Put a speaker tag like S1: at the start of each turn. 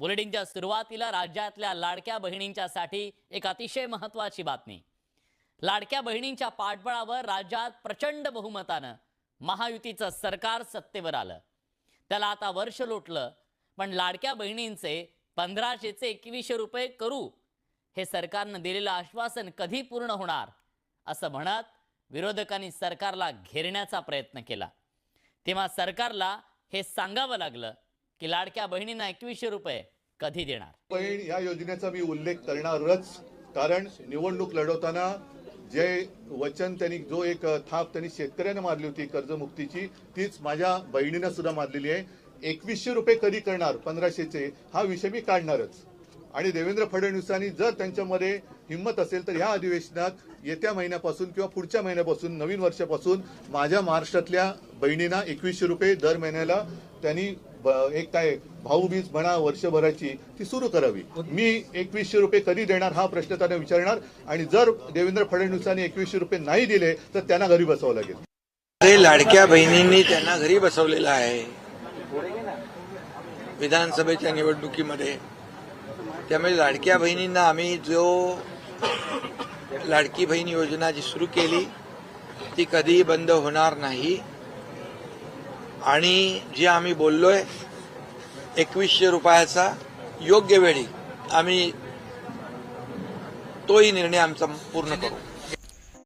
S1: बुलेटिनच्या सुरुवातीला राज्यातल्या लाडक्या बहिणींच्यासाठी एक अतिशय महत्त्वाची बातमी। लाडक्या बहिणींच्या पाठबळावर राज्यात प्रचंड बहुमतानं महायुतीचं सरकार सत्तेवर आलं। त्याला आता वर्ष लोटलं, पण लाडक्या बहिणींचे 1500चे 2100 रुपये करू हे सरकारनं दिलेलं आश्वासन कधी पूर्ण होणार असं म्हणत विरोधकांनी सरकारला घेरण्याचा प्रयत्न केला। तेव्हा सरकारला हे सांगावं लागलं की लाडक्या बहिणींना 2100 रुपये कधी देणार।
S2: बहीण या योजनेचा मी उल्लेख करणारच, कारण निवडणूक लढवताना जे वचन त्यांनी जो एक थाप त्यांनी शेतकऱ्यांना मारली होती कर्जमुक्तीची, तीच माझ्या बहिणींना सुद्धा मारलेली आहे। 2100 रुपये कधी करणार 1500चे हा विषय मी काढणारच। आणि देवेंद्र फडणवीसांनी जर त्यांच्यामध्ये हिंमत असेल तर या अधिवेशनात येत्या महिन्यापासून किंवा पुढच्या महिन्यापासून नवीन वर्षापासून माझ्या महाराष्ट्रातल्या बहिणींना 2100 रुपये दर महिन्याला त्यांनी एक काय भाऊबीज म्हणा वर्षभराची ती सुरू करावी। मी 2100 रुपये कधी देणार हा प्रश्न त्यांना विचारणार, आणि जर देवेंद्र फडणवीसांनी 2100 रुपये नाही दिले तर त्यांना घरी बसवावं लागेल।
S3: लाडक्या बहिणींनी त्यांना घरी बसवलेलं आहे विधानसभेच्या निवडणुकीमध्ये। त्यामुळे लाडक्या बहिणींना आम्ही जो लाडकी बहीण योजना जी सुरू केली ती कधीही बंद होणार नाही। आणि जे आम्ही बोललोय 2100 रुपयाचा योग्य वेळी आम्ही तोही निर्णय आमचा पूर्ण करू।